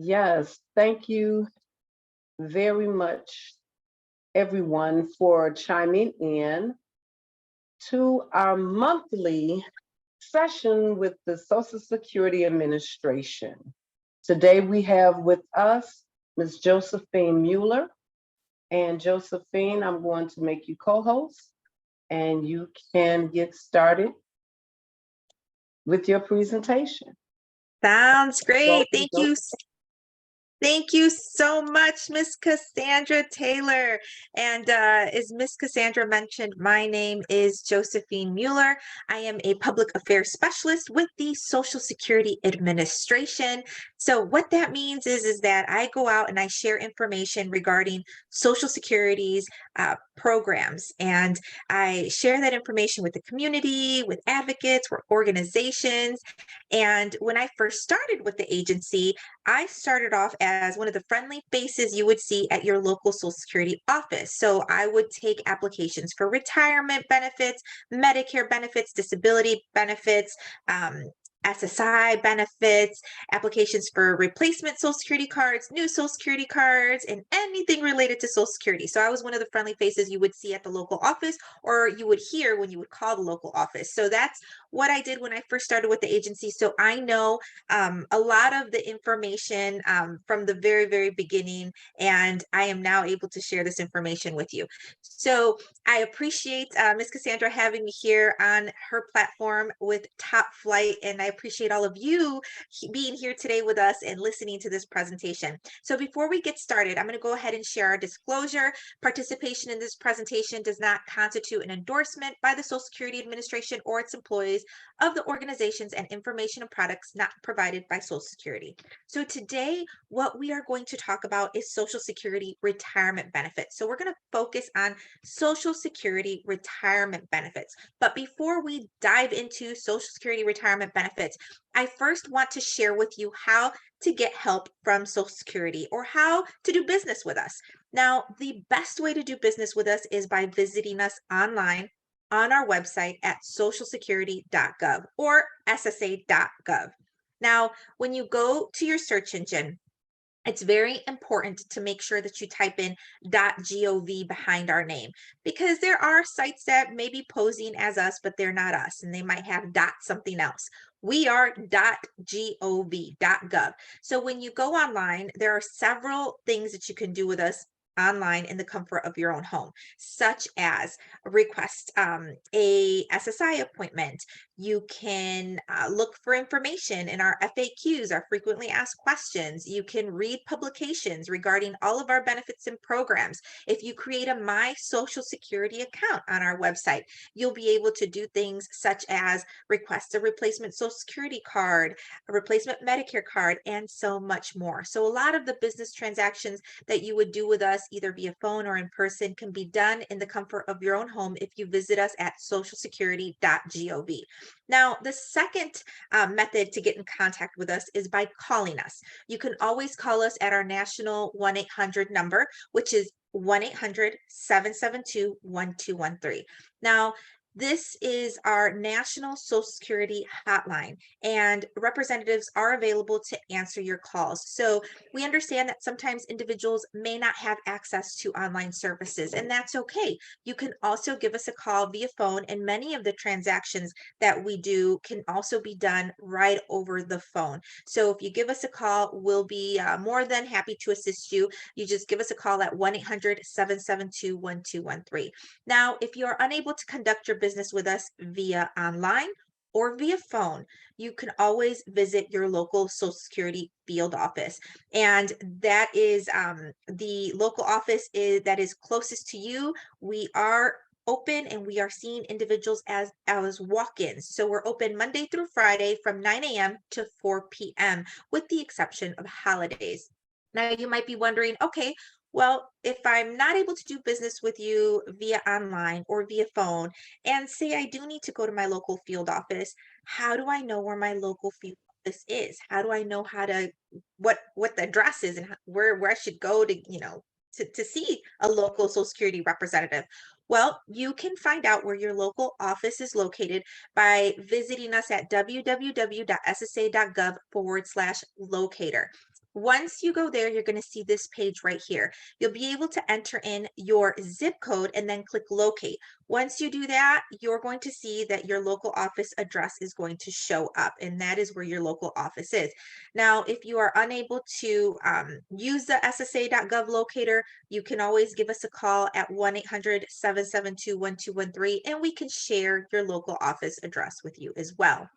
Yes, thank you very much, everyone, for chiming in to our monthly session with the Social Security Administration. Today we have with us Ms. Josephine Mueller. And Josephine, I'm going to make you co-host and you can get started with your presentation. Sounds great. Welcome, Thank you so much, Miss Cassandra Taylor. And as Miss Cassandra mentioned, my name is Josephine Mueller. I am a public affairs specialist with the Social Security Administration. So what that means is that I go out and I share information regarding Social Security's programs. And I share that information with the community, with advocates, with organizations. And when I first started with the agency, I started off as one of the friendly faces you would see at your local Social Security office. So I would take applications for retirement benefits, Medicare benefits, disability benefits, SSI benefits, applications for replacement Social Security cards, new Social Security cards, and anything related to Social Security. So I was one of the friendly faces you would see at the local office or you would hear when you would call the local office. So that's what I did when I first started with the agency. So I know a lot of the information from the very, very beginning, and I am now able to share this information with you. So I appreciate Ms. Cassandra having me here on her platform with Top Flight, and I appreciate all of you being here today with us and listening to this presentation. So before we get started, I'm going to go ahead and share our disclosure. Participation in this presentation does not constitute an endorsement by the Social Security Administration or its employees of the organizations and information and products not provided by Social Security. So today, what we are going to talk about is Social Security retirement benefits. So we're going to focus on Social Security retirement benefits. But before we dive into Social Security retirement benefits, I first want to share with you how to get help from Social Security or how to do business with us. Now, the best way to do business with us is by visiting us online on our website at socialsecurity.gov or ssa.gov. Now, when you go to your search engine, it's very important to make sure that you type in .gov behind our name, because there are sites that may be posing as us, but they're not us, and they might have something else. We are .gov. So when you go online, there are several things that you can do with us online in the comfort of your own home, such as request a SSI appointment. You can look for information in our FAQs, our frequently asked questions. You can read publications regarding all of our benefits and programs. If you create a My Social Security account on our website, you'll be able to do things such as request a replacement Social Security card, a replacement Medicare card, and so much more. So a lot of the business transactions that you would do with us, either via phone or in person, can be done in the comfort of your own home if you visit us at socialsecurity.gov. Now, the second method to get in contact with us is by calling us. You can always call us at our national 1-800 number, which is 1-800-772-1213. Now, this is our national Social Security hotline, and representatives are available to answer your calls. So we understand that sometimes individuals may not have access to online services, and that's okay. You can also give us a call via phone, and many of the transactions that we do can also be done right over the phone. So if you give us a call, we'll be more than happy to assist you. You just give us a call at 1-800-772-1213. Now, if you are unable to conduct your business with us via online or via phone, you can always visit your local Social Security field office. And that is the local office that is closest to you. We are open and we are seeing individuals as walk-ins. So we're open Monday through Friday from 9 a.m. to 4 p.m. with the exception of holidays. Now you might be wondering, okay, well, if I'm not able to do business with you via online or via phone, and say I do need to go to my local field office, how do I know where my local field office is? How do I know what the address is and where I should go to, to see a local Social Security representative? Well, you can find out where your local office is located by visiting us at www.ssa.gov/locator. Once you go there, you're going to see this page right here. You'll be able to enter in your zip code and then click locate. Once you do that, you're going to see that your local office address is going to show up, and that is where your local office is. Now, if you are unable to use the SSA.gov locator, you can always give us a call at 1-800-772-1213, and we can share your local office address with you as well.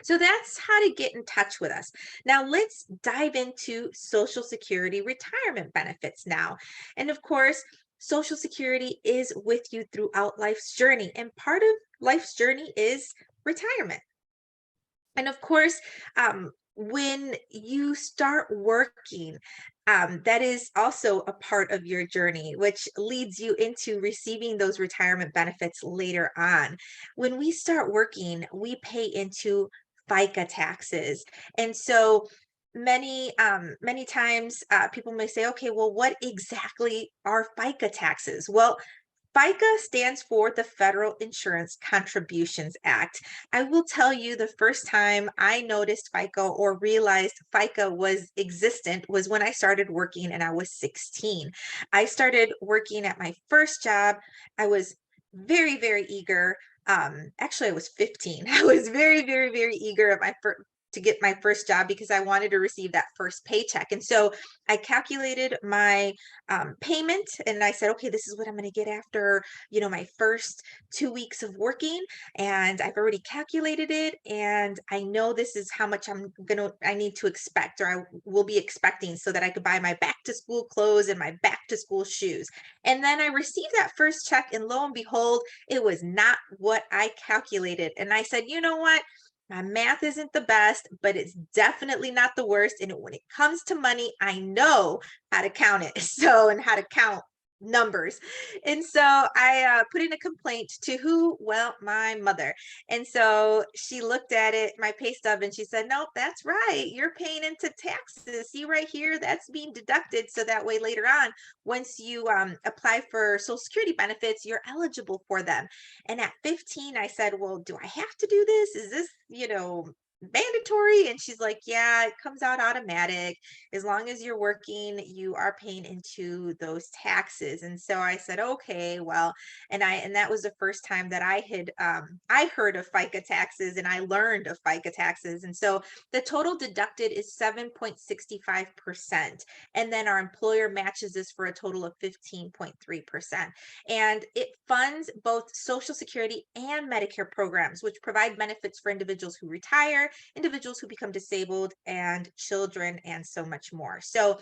So that's how to get in touch with us. Now let's dive into Social Security retirement benefits now. And of course, Social Security is with you throughout life's journey. And part of life's journey is retirement. And of course, when you start working, that is also a part of your journey, which leads you into receiving those retirement benefits later on. When we start working, we pay into FICA taxes. And so many times people may say, okay, well, what exactly are FICA taxes? Well, FICA stands for the Federal Insurance Contributions Act. I will tell you, the first time I noticed FICA or realized FICA was existent was when I started working and I was 16. I started working at my first job. I was very, very eager. Actually, I was 15. I was very, very, very eager at my to get my first job because I wanted to receive that first paycheck. And so I calculated my payment and I said, okay, this is what I'm going to get after, my first 2 weeks of working. And I've already calculated it. And I know this is how much I need to expect, or I will be expecting, so that I could buy my back to school clothes and my back to school shoes. And then I received that first check, and lo and behold, it was not what I calculated. And I said, you know what? My math isn't the best, but it's definitely not the worst. And when it comes to money, I know how to count it. So, and how to count numbers. And so I put in a complaint to who? Well, my mother. And so she looked at it, my pay stub, and she said, nope, that's right. You're paying into taxes. See right here, that's being deducted. So that way later on, once you apply for Social Security benefits, you're eligible for them. And at 15, I said, well, do I have to do this? Is this, mandatory? And she's like, yeah, it comes out automatic. As long as you're working, you are paying into those taxes. And so I said, okay, well, and that was the first time that I heard of FICA taxes, and I learned of FICA taxes. And so the total deducted is 7.65%. And then our employer matches this for a total of 15.3%. And it funds both Social Security and Medicare programs, which provide benefits for individuals who retire, individuals who become disabled, and children, and so much more. So,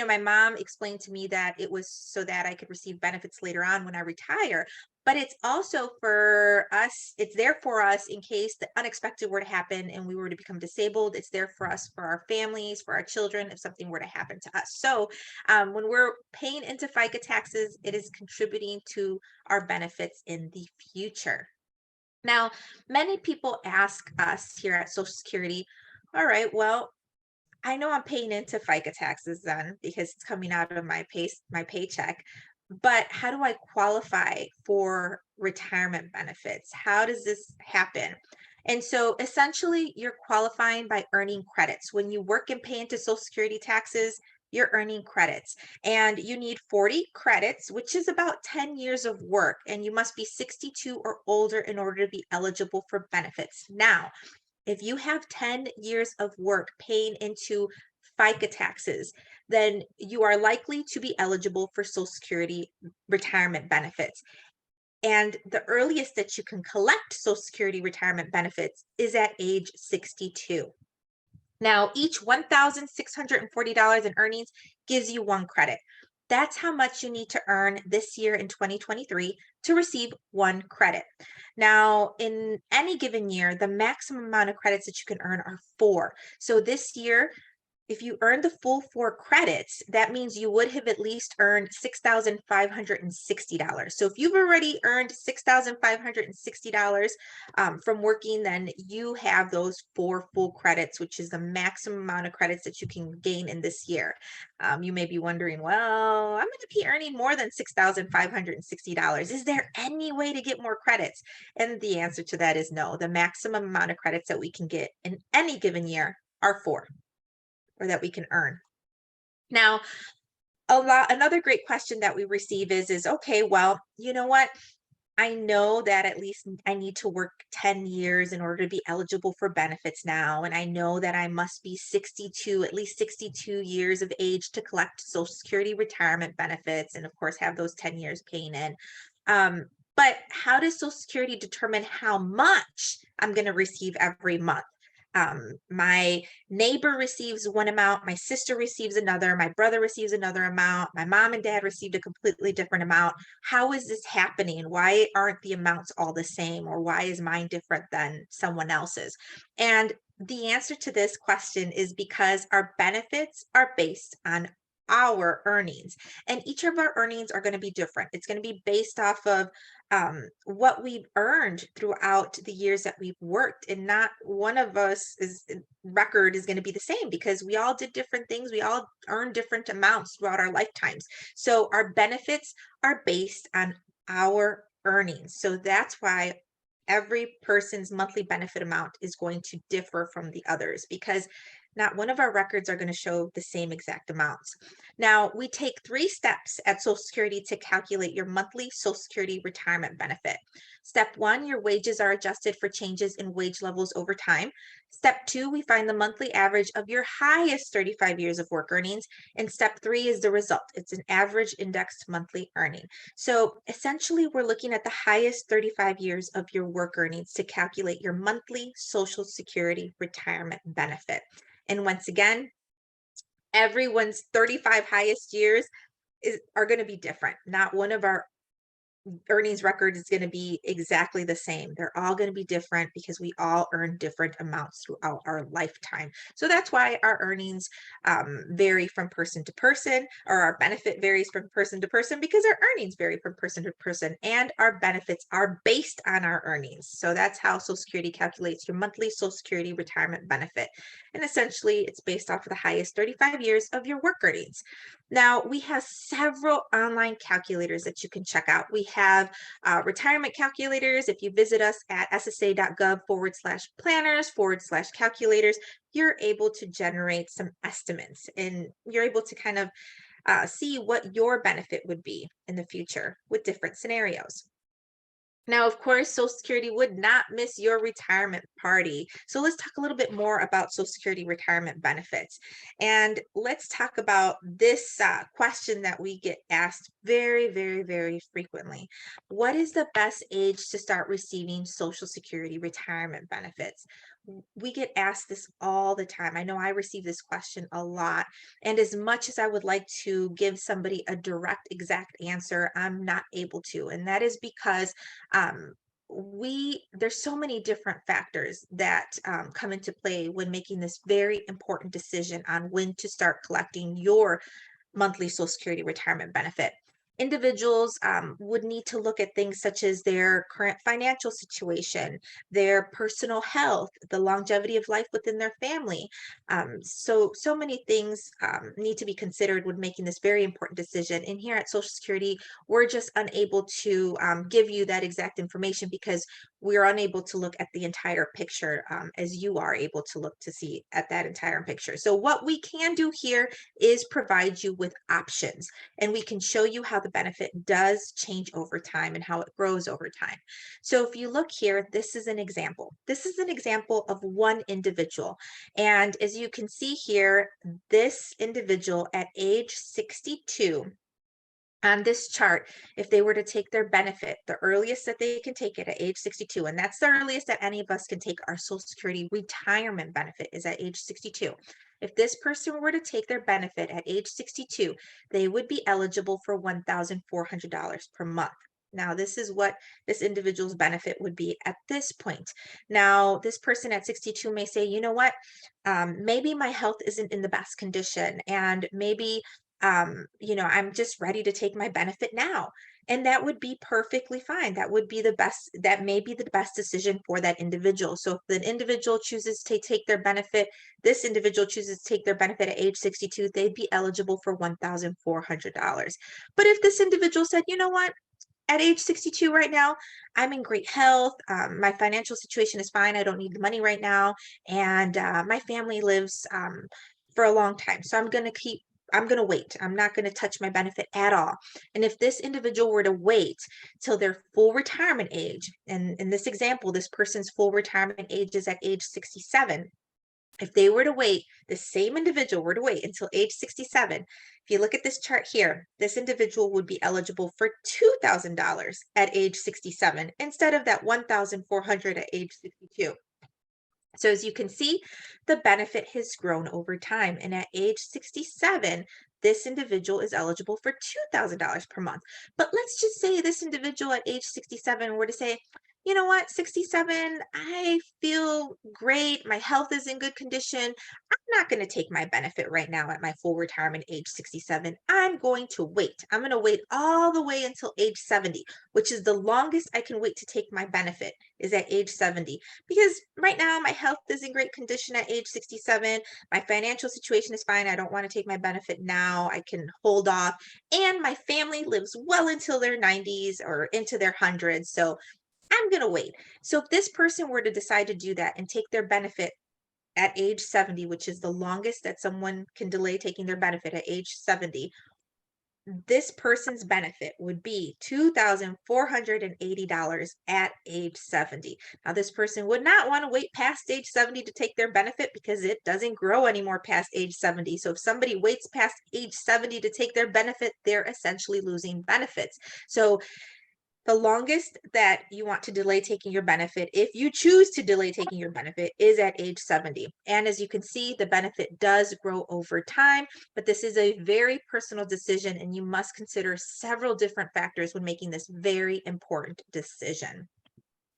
my mom explained to me that it was so that I could receive benefits later on when I retire. But it's also for us, it's there for us in case the unexpected were to happen and we were to become disabled. It's there for us, for our families, for our children, if something were to happen to us. So when we're paying into FICA taxes, it is contributing to our benefits in the future. Now, many people ask us here at Social Security, all right, well, I know I'm paying into FICA taxes then because it's coming out of my paycheck, but how do I qualify for retirement benefits? How does this happen? And so essentially, you're qualifying by earning credits. When you work and pay into Social Security taxes, you're earning credits, and you need 40 credits, which is about 10 years of work, and you must be 62 or older in order to be eligible for benefits. Now, if you have 10 years of work paying into FICA taxes, then you are likely to be eligible for Social Security retirement benefits. And the earliest that you can collect Social Security retirement benefits is at age 62. Now, each $1,640 in earnings gives you one credit. That's how much you need to earn this year in 2023 to receive one credit. Now, in any given year, the maximum amount of credits that you can earn are 4. So this year, if you earn the full 4 credits, that means you would have at least earned $6,560. So if you've already earned $6,560 from working, then you have those 4 full credits, which is the maximum amount of credits that you can gain in this year. You may be wondering, well, I'm going to be earning more than $6,560. Is there any way to get more credits? And the answer to that is no. The maximum amount of credits that we can get in any given year are 4. or that we can earn. Now, another great question that we receive is, okay, well, you know what? I know that at least I need to work 10 years in order to be eligible for benefits now. And I know that I must be 62, at least 62 years of age to collect Social Security retirement benefits. And of course, have those 10 years paying in. But how does Social Security determine how much I'm going to receive every month? My neighbor receives one amount, my sister receives another, my brother receives another amount, my mom and dad received a completely different amount. How is this happening? Why aren't the amounts all the same? Or why is mine different than someone else's? And the answer to this question is because our benefits are based on our earnings, and each of our earnings are going to be different. It's going to be based off of what we've earned throughout the years that we've worked, and not one of us is record is going to be the same, because we all did different things. We all earned different amounts throughout our lifetimes. So our benefits are based on our earnings. So that's why every person's monthly benefit amount is going to differ from the others, because not one of our records are going to show the same exact amounts. Now, we take 3 steps at Social Security to calculate your monthly Social Security retirement benefit. Step 1, your wages are adjusted for changes in wage levels over time. Step 2, we find the monthly average of your highest 35 years of work earnings. And step 3 is the result. It's an average indexed monthly earning. So essentially, we're looking at the highest 35 years of your work earnings to calculate your monthly Social Security retirement benefit. And once again, everyone's 35 highest years are going to be different. Not one of our earnings record is going to be exactly the same. They're all going to be different because we all earn different amounts throughout our lifetime. So that's why our earnings vary from person to person, or our benefit varies from person to person, because our earnings vary from person to person, and our benefits are based on our earnings. So that's how Social Security calculates your monthly Social Security retirement benefit. And essentially, it's based off of the highest 35 years of your work earnings. Now, we have several online calculators that you can check out. We have retirement calculators. If you visit us at ssa.gov/planners/calculators, you're able to generate some estimates, and you're able to kind of see what your benefit would be in the future with different scenarios. Now, of course, Social Security would not miss your retirement party. So let's talk a little bit more about Social Security retirement benefits. And let's talk about this question that we get asked very, very, very frequently. What is the best age to start receiving Social Security retirement benefits? We get asked this all the time. I know I receive this question a lot. And as much as I would like to give somebody a direct, exact answer, I'm not able to. And that is because there's so many different factors that come into play when making this very important decision on when to start collecting your monthly Social Security retirement benefit. Individuals would need to look at things such as their current financial situation, their personal health, the longevity of life within their family. So many things need to be considered when making this very important decision. And here at Social Security, we're just unable to give you that exact information because we're unable to look at the entire picture as you are able to look to see at that entire picture. So what we can do here is provide you with options, and we can show you how the benefit does change over time and how it grows over time. So if you look here, this is an example. This is an example of one individual. And as you can see here, this individual at age 62, on this chart, if they were to take their benefit, the earliest that they can take it at age 62, and that's the earliest that any of us can take our Social Security retirement benefit, is at age 62. If this person were to take their benefit at age 62, they would be eligible for $1,400 per month. Now, this is what this individual's benefit would be at this point. Now, this person at 62 may say, you know what, maybe my health isn't in the best condition, and maybe I'm just ready to take my benefit now. And that would be perfectly fine. That would be the best, that may be the best decision for that individual. So if the individual chooses to take their benefit, this individual chooses to take their benefit at age 62, they'd be eligible for $1,400. But if this individual said, you know what, at age 62 right now, I'm in great health. My financial situation is fine. I don't need the money right now. And my family lives for a long time. So I'm going to wait. I'm not going to touch my benefit at all. And if this individual were to wait till their full retirement age, and in this example, this person's full retirement age is at age 67. If they were to wait, the same individual were to wait until age 67, if you look at this chart here, this individual would be eligible for $2,000 at age 67 instead of that $1,400 at age 62. So as you can see, the benefit has grown over time. And at age 67, this individual is eligible for $2,000 per month. But let's just say this individual at age 67 were to say, you know what, 67, I feel great. My health is in good condition. I'm not going to take my benefit right now at my full retirement age 67. I'm going to wait. I'm going to wait all the way until age 70, which is the longest I can wait to take my benefit is at age 70. Because right now my health is in great condition at age 67. My financial situation is fine. I don't want to take my benefit now. I can hold off. And my family lives well until their 90s or into their hundreds. So I'm going to wait. So if this person were to decide to do that and take their benefit at age 70, which is the longest that someone can delay taking their benefit at age 70, this person's benefit would be $2,480 at age 70. Now, this person would not want to wait past age 70 to take their benefit because it doesn't grow anymore past age 70. So if somebody waits past age 70 to take their benefit, they're essentially losing benefits. So the longest that you want to delay taking your benefit, if you choose to delay taking your benefit, is at age 70. And as you can see, the benefit does grow over time, but this is a very personal decision and you must consider several different factors when making this very important decision.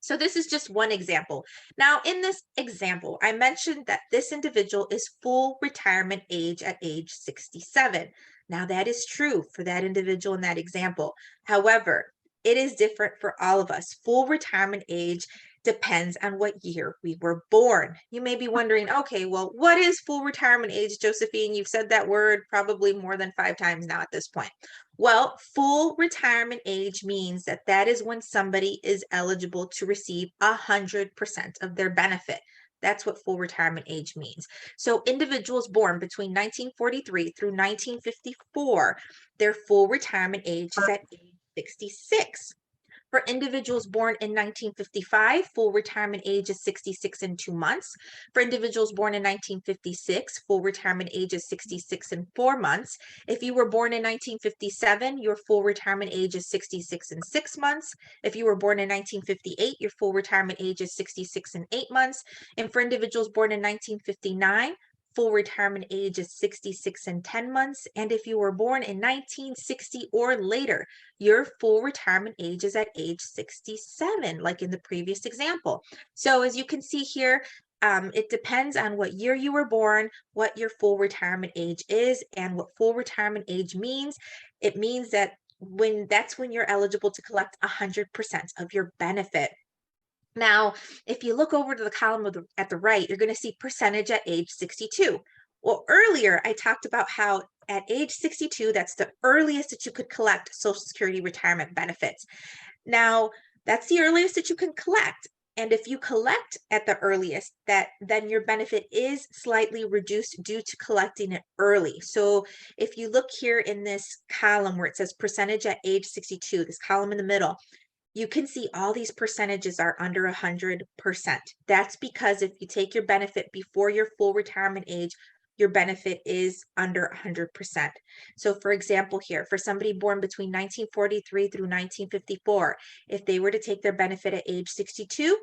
So this is just one example. Now, in this example, I mentioned that this individual is full retirement age at age 67. Now, that is true for that individual in that example. However, it is different for all of us. Full retirement age depends on what year we were born. You may be wondering, okay, well, what is full retirement age, Josephine? You've said that word probably more than 5 times now at this point. Well, full retirement age means that that is when somebody is eligible to receive 100% of their benefit. That's what full retirement age means. So individuals born between 1943 through 1954, their full retirement age is at age 66. For individuals born in 1955, full retirement age is 66 and 2 months. For individuals born in 1956, full retirement age is 66 and 4 months. If you were born in 1957, your full retirement age is 66 and 6 months. If you were born in 1958, your full retirement age is 66 and 8 months. And for individuals born in 1959, full retirement age is 66 and 10 months. And if you were born in 1960 or later, your full retirement age is at age 67, like in the previous example. So as you can see here, it depends on what year you were born, what your full retirement age is, and what full retirement age means. It means that that's when you're eligible to collect 100% of your benefit. Now, if you look over to the column at the right, you're going to see percentage at age 62. Well, earlier I talked about how at age 62, that's the earliest that you could collect Social Security retirement benefits. Now, that's the earliest that you can collect. And if you collect at the earliest, then your benefit is slightly reduced due to collecting it early. So if you look here in this column where it says percentage at age 62, this column in the middle, you can see all these percentages are under 100%. That's because if you take your benefit before your full retirement age, your benefit is under 100%. So for example here, for somebody born between 1943 through 1954, if they were to take their benefit at age 62,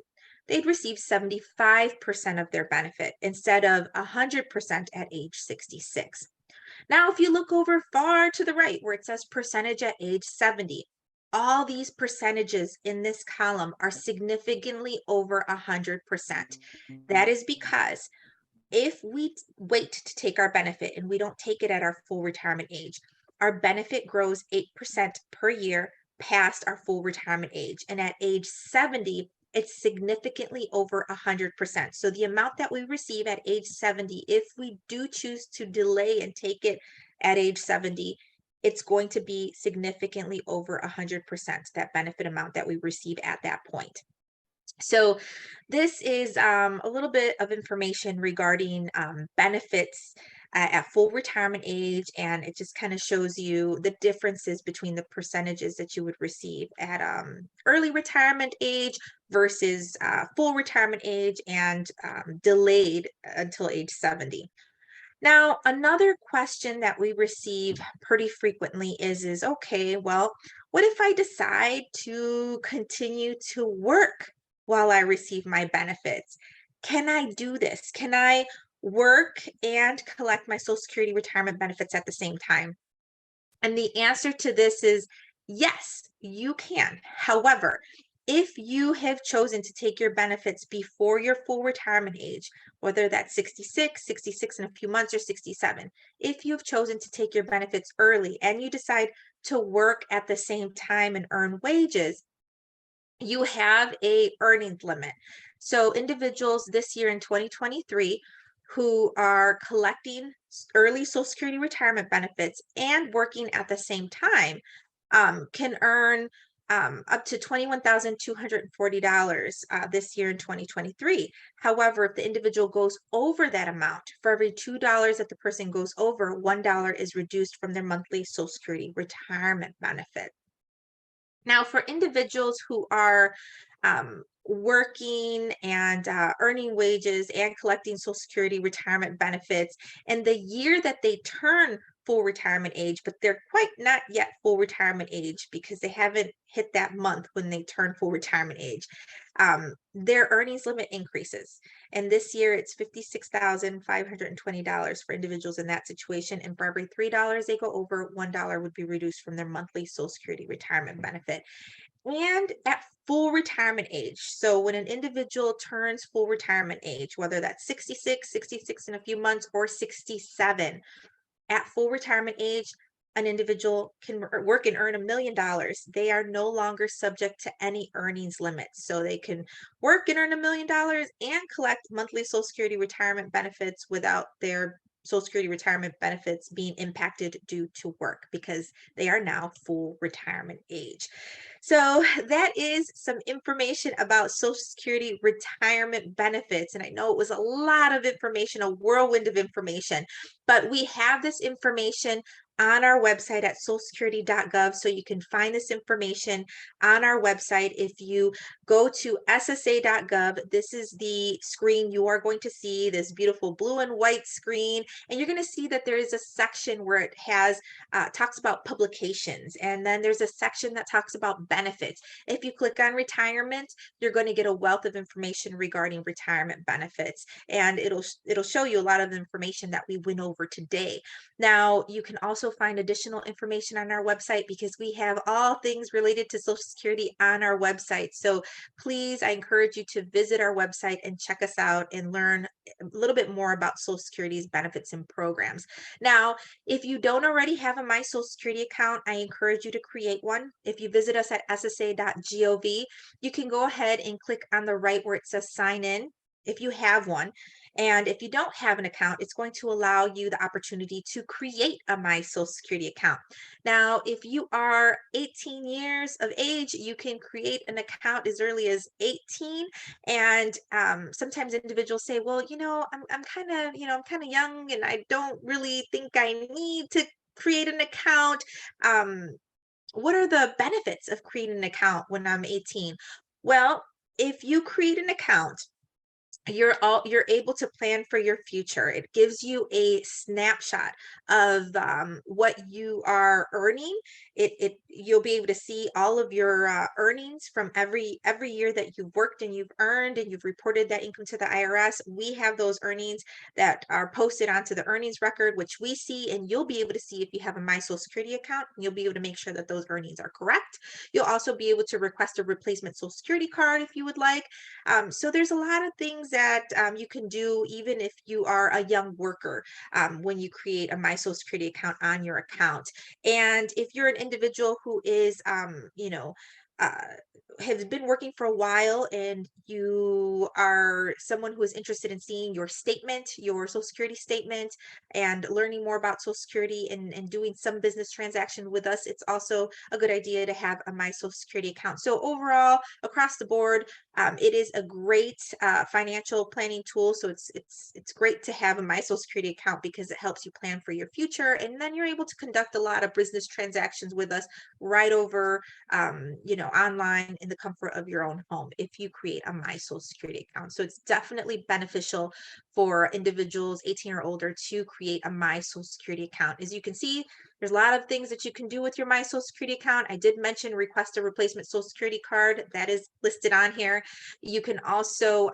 they'd receive 75% of their benefit instead of 100% at age 66. Now, if you look over far to the right where it says percentage at age 70, all these percentages in this column are significantly over 100%. That is because if we wait to take our benefit and we don't take it at our full retirement age, our benefit grows 8% per year past our full retirement age. And at age 70, it's significantly over 100%. So the amount that we receive at age 70, if we do choose to delay and take it at age 70, it's going to be significantly over 100%, that benefit amount that we receive at that point. So this is a little bit of information regarding benefits at full retirement age, and it just kind of shows you the differences between the percentages that you would receive at early retirement age versus full retirement age and delayed until age 70. Now, another question that we receive pretty frequently is okay, well, what if I decide to continue to work while I receive my benefits? Can I do this? Can I work and collect my Social Security retirement benefits at the same time? And the answer to this is yes, you can. However, if you have chosen to take your benefits before your full retirement age, whether that's 66, 66 in a few months, or 67, if you've chosen to take your benefits early and you decide to work at the same time and earn wages, you have a earnings limit. So individuals this year in 2023 who are collecting early Social Security retirement benefits and working at the same time can earn up to $21,240 this year in 2023. However, if the individual goes over that amount, for every $2 that the person goes over, $1 is reduced from their monthly Social Security retirement benefit. Now, for individuals who are working and earning wages and collecting Social Security retirement benefits, and the year that they turn full retirement age, but they're quite not yet full retirement age because they haven't hit that month when they turn full retirement age, their earnings limit increases. And this year it's $56,520 for individuals in that situation. And for every $3 they go over, $1 would be reduced from their monthly Social Security retirement benefit. And at full retirement age, so when an individual turns full retirement age, whether that's 66, 66 in a few months, or 67, at full retirement age, an individual can work and earn $1 million. They are no longer subject to any earnings limits. So they can work and earn $1 million and collect monthly Social Security retirement benefits without their Social Security retirement benefits being impacted due to work because they are now full retirement age. So that is some information about Social Security retirement benefits. And I know it was a lot of information, a whirlwind of information, but we have this information on our website at socialsecurity.gov. So you can find this information on our website. If you go to ssa.gov, this is the screen you are going to see, this beautiful blue and white screen. And you're going to see that there is a section where it has talks about publications. And then there's a section that talks about benefits. If you click on retirement, you're going to get a wealth of information regarding retirement benefits. And it'll show you a lot of the information that we went over today. Now, you can also find additional information on our website because we have all things related to Social Security on our website. So please, I encourage you to visit our website and check us out and learn a little bit more about Social Security's benefits and programs. Now, if you don't already have a My Social Security account, I encourage you to create one. If you visit us at ssa.gov, you can go ahead and click on the right where it says sign in if you have one. And if you don't have an account, it's going to allow you the opportunity to create a My Social Security account. Now, if you are 18 years of age, you can create an account as early as 18. And sometimes individuals say, well, I'm kind of young and I don't really think I need to create an account. What are the benefits of creating an account when I'm 18? Well, if you create an account, you're able to plan for your future. It gives you a snapshot of what you are earning. You'll be able to see all of your earnings from every year that you've worked and you've earned and you've reported that income to the IRS. We have those earnings that are posted onto the earnings record, which we see, and you'll be able to see if you have a My Social Security account. You'll be able to make sure that those earnings are correct. You'll also be able to request a replacement Social Security card if you would like. So there's a lot of things that you can do even if you are a young worker when you create a My Social Security account on your account. And if you're an individual who is, has been working for a while and you are someone who is interested in seeing your statement, your Social Security statement, and learning more about Social Security and doing some business transaction with us, it's also a good idea to have a My Social Security account. So overall, across the board, it is a great financial planning tool. So it's great to have a My Social Security account because it helps you plan for your future, and then you're able to conduct a lot of business transactions with us right over online in the comfort of your own home if you create a My Social Security account. So it's definitely beneficial for individuals 18 or older to create a My Social Security account. As you can see, there's a lot of things that you can do with your My Social Security account. I did mention request a replacement Social Security card. That is listed on here. You can also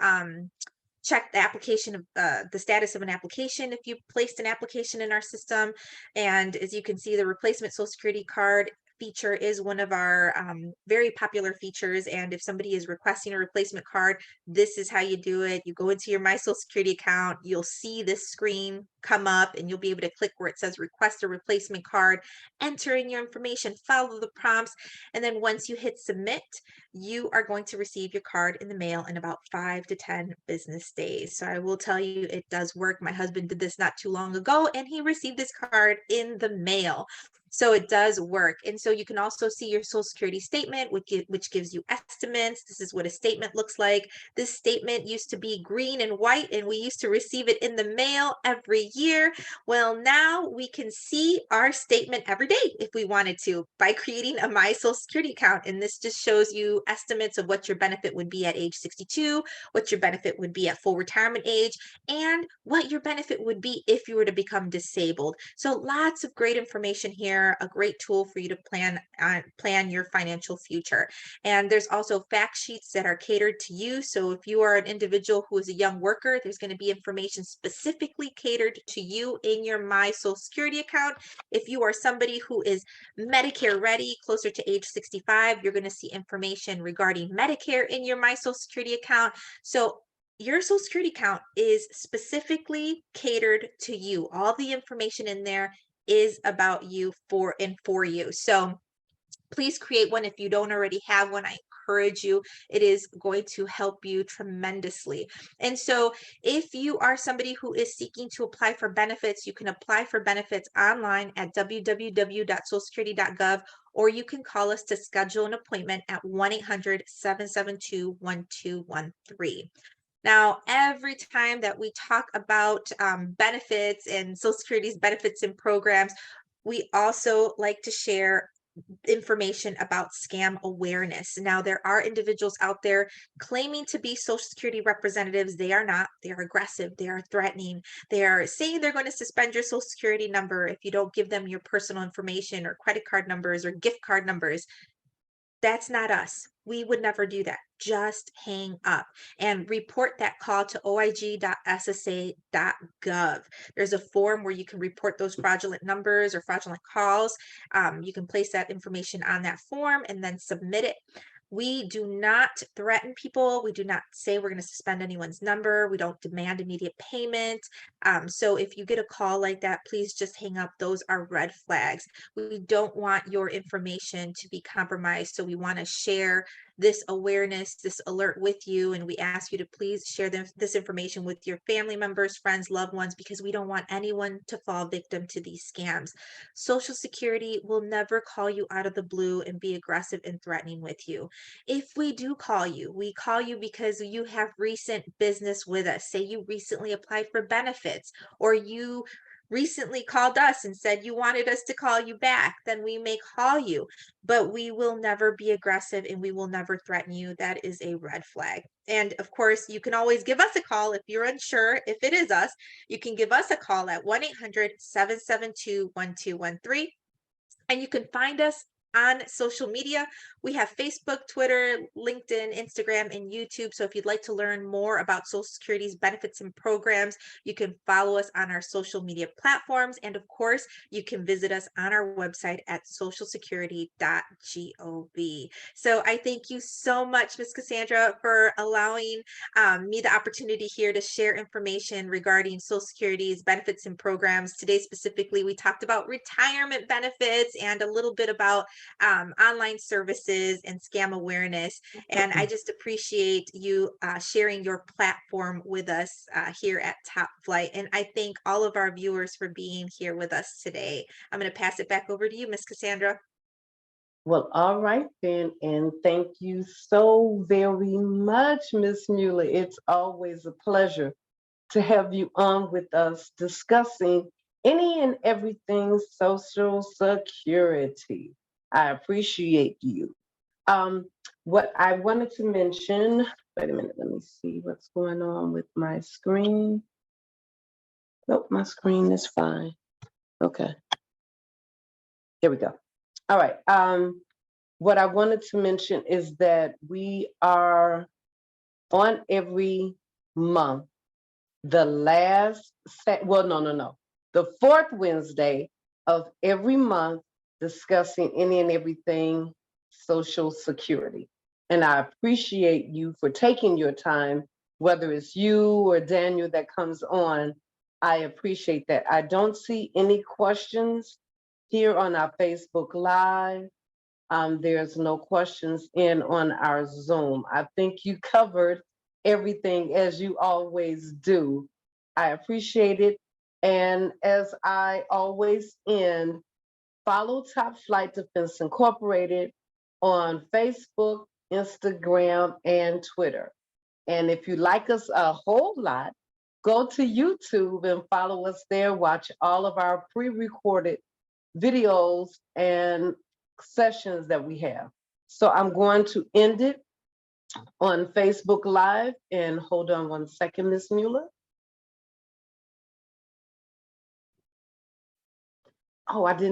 check the application of the status of an application if you placed an application in our system. And as you can see, the replacement Social Security card feature is one of our very popular features. And if somebody is requesting a replacement card, this is how you do it. You go into your My Social Security account, you'll see this screen come up and you'll be able to click where it says request a replacement card, enter in your information, follow the prompts, and then once you hit submit, you are going to receive your card in the mail in about 5 to 10 business days. So I will tell you, it does work. My husband did this not too long ago and he received his card in the mail. So it does work. And so you can also see your Social Security statement, which gives you estimates. This is what a statement looks like. This statement used to be green and white, and we used to receive it in the mail every year. Well, now we can see our statement every day if we wanted to by creating a My Social Security account. And this just shows you estimates of what your benefit would be at age 62, what your benefit would be at full retirement age, and what your benefit would be if you were to become disabled. So lots of great information here, a great tool for you to plan your financial future. And there's also fact sheets that are catered to you. So if you are an individual who is a young worker, there's going to be information specifically catered to you in your My Social Security account. If you are somebody who is Medicare ready, closer to age 65, you're going to see information regarding Medicare in your My Social Security account. So your Social Security account is specifically catered to you. All the information in there is about you for you. So please create one if you don't already have one. I encourage you. It is going to help you tremendously. And so if you are somebody who is seeking to apply for benefits, you can apply for benefits online at www.socialsecurity.gov, or you can call us to schedule an appointment at 1-800-772-1213. Now, every time that we talk about benefits and Social Security's benefits and programs, we also like to share information about scam awareness. Now, there are individuals out there claiming to be Social Security representatives. They are not. They are aggressive. They are threatening. They are saying they're going to suspend your Social Security number if you don't give them your personal information or credit card numbers or gift card numbers. That's not us. We would never do that. Just hang up and report that call to oig.ssa.gov. There's a form where you can report those fraudulent numbers or fraudulent calls. You can place that information on that form and then submit it. We do not threaten people. We do not say we're going to suspend anyone's number. We don't demand immediate payment. So if you get a call like that, please just hang up. Those are red flags. We don't want your information to be compromised. So we want to share this awareness, this alert with you. And we ask you to please share this information with your family members, friends, loved ones, because we don't want anyone to fall victim to these scams. Social Security will never call you out of the blue and be aggressive and threatening with you. If we do call you, we call you because you have recent business with us. Say you recently applied for benefits, or you recently called us and said you wanted us to call you back, then we may call you, but we will never be aggressive and we will never threaten you. That is a red flag. And of course, you can always give us a call if you're unsure if it is us. You can give us a call at 1-800-772-1213. And you can find us on social media. We have Facebook, Twitter, LinkedIn, Instagram, and YouTube. So if you'd like to learn more about Social Security's benefits and programs, you can follow us on our social media platforms. And of course, you can visit us on our website at socialsecurity.gov. So I thank you so much, Ms. Cassandra, for allowing me the opportunity here to share information regarding Social Security's benefits and programs. Today, specifically, we talked about retirement benefits and a little bit about online services and scam awareness. And I just appreciate you sharing your platform with us here at Top Flight. And I thank all of our viewers for being here with us today. I'm going to pass it back over to you, Miss Cassandra. Well, all right then, and thank you so very much, Miss Mueller. It's always a pleasure to have you on with us discussing any and everything Social Security. I appreciate you. What I wanted to mention, wait a minute, let me see what's going on with my screen. Nope, my screen is fine. Okay. Here we go. All right. What I wanted to mention is that we are on every month, the last, the fourth Wednesday of every month, discussing any and everything Social Security. And I appreciate you for taking your time, whether it's you or Daniel that comes on. I appreciate that. I don't see any questions here on our Facebook Live. There's no questions in on our Zoom. I think you covered everything as you always do. I appreciate it. And as I always end, follow Top Flight Defense Incorporated on Facebook, Instagram, and Twitter. And if you like us a whole lot, go to YouTube and follow us there. Watch all of our pre-recorded videos and sessions that we have. So I'm going to end it on Facebook Live, and hold on one second, Ms. Mueller. Oh, I didn't